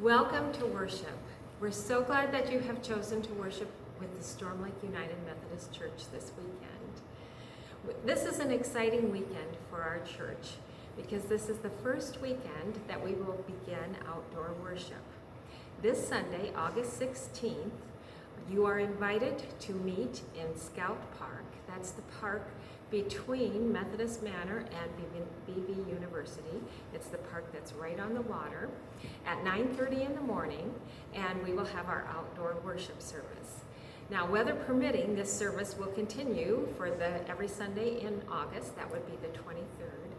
Welcome to worship. We're so glad that you have chosen to worship with the Storm Lake United Methodist Church this weekend. This is an exciting weekend for our church because this is the first weekend that we will begin outdoor worship. This Sunday, August 16th, you are invited to meet in Scout Park. That's the park between Methodist Manor and BB University. It's the park that's right on the water at 9:30 in the morning, and we will have our outdoor worship service. Now, weather permitting, this service will continue for every Sunday in August. That would be the 23rd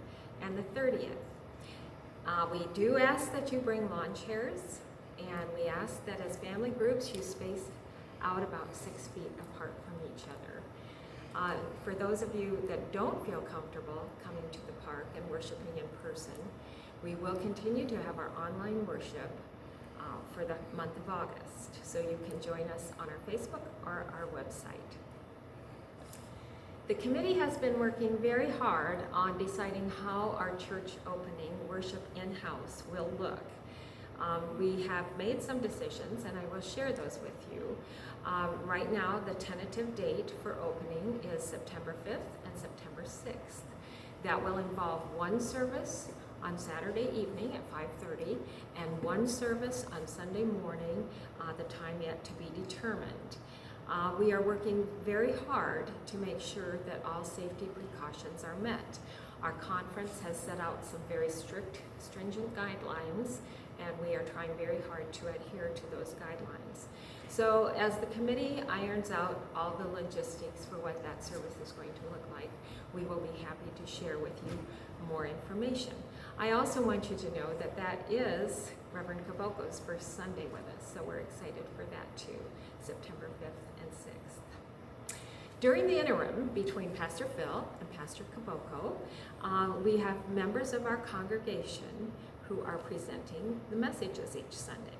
and the 30th. We do ask that you bring lawn chairs, and we ask that as family groups you space out about 6 feet apart from each other. For those of you that don't feel comfortable coming to the park and worshiping in person, we will continue to have our online worship for the month of August. So you can join us on our Facebook or our website. The committee has been working very hard on deciding how our church opening worship in-house will look. We have made some decisions, and I will share those with you. Right now, the tentative date for opening is September 5th and September 6th. That will involve one service on Saturday evening at 5:30 and one service on Sunday morning, the time yet to be determined. We are working very hard to make sure that all safety precautions are met. Our conference has set out some very stringent guidelines, and we are trying very hard to adhere to those guidelines. So as the committee irons out all the logistics for what that service is going to look like, we will be happy to share with you more information. I also want you to know that that is Reverend Kaboko's first Sunday with us, so we're excited for that too, September 5th and 6th. During the interim between Pastor Phil and Pastor Kaboko, we have members of our congregation who are presenting the messages each Sunday.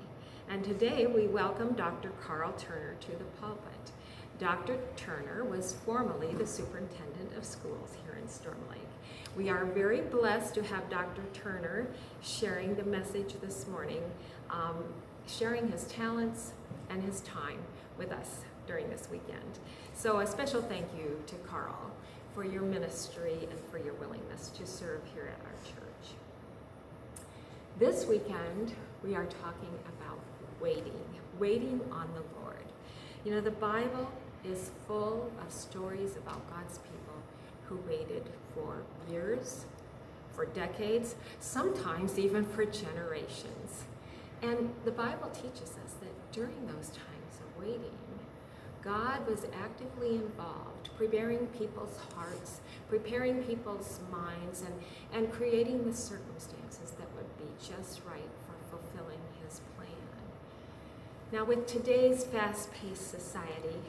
And today we welcome Dr. Carl Turner to the pulpit. Dr. Turner was formerly the superintendent of schools here in Storm Lake. We are very blessed to have Dr. Turner sharing the message this morning, sharing his talents and his time with us during this weekend. So a special thank you to Carl for your ministry and for your willingness to serve here at our church. This weekend, we are talking about waiting on the Lord. You know, the Bible is full of stories about God's people who waited for years, for decades, sometimes even for generations. And the Bible teaches us that during those times of waiting, God was actively involved, preparing people's hearts, preparing people's minds, and creating the circumstances that would be just right for fulfilling his plan. Now, with today's fast-paced society,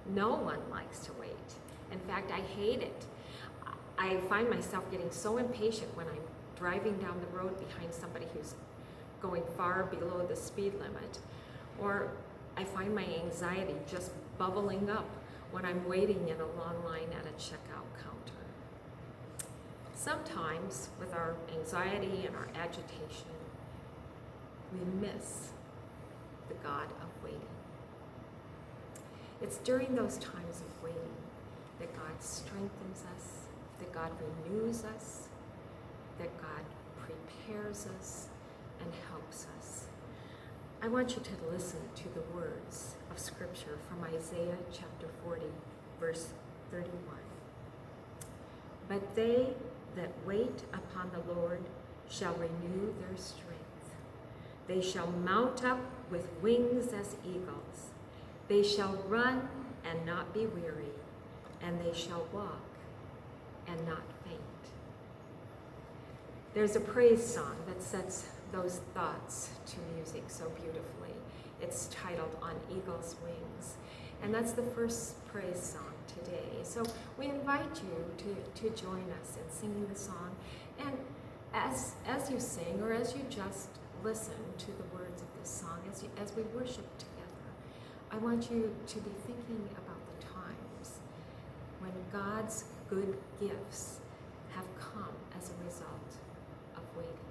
no one likes to wait. In fact, I hate it. I find myself getting so impatient when I'm driving down the road behind somebody who's going far below the speed limit, or I find my anxiety just bubbling up when I'm waiting in a long line at a checkout counter. Sometimes, with our anxiety and our agitation, we miss the God of waiting. It's during those times of waiting that God strengthens us, that God renews us, that God prepares us and helps us. I want you to listen to the words of Scripture from Isaiah chapter 40, verse 31. But they that wait upon the Lord shall renew their strength. They shall mount up with wings as eagles. They shall run and not be weary, and they shall walk and not faint. There's a praise song that sets those thoughts to music so beautifully. It's titled On Eagle's Wings, and that's the first praise song today. So we invite you to join us in singing the song, and as you sing or as you just listen to the words of this song, as we worship together, I want you to be thinking about the times when God's good gifts have come as a result of waiting.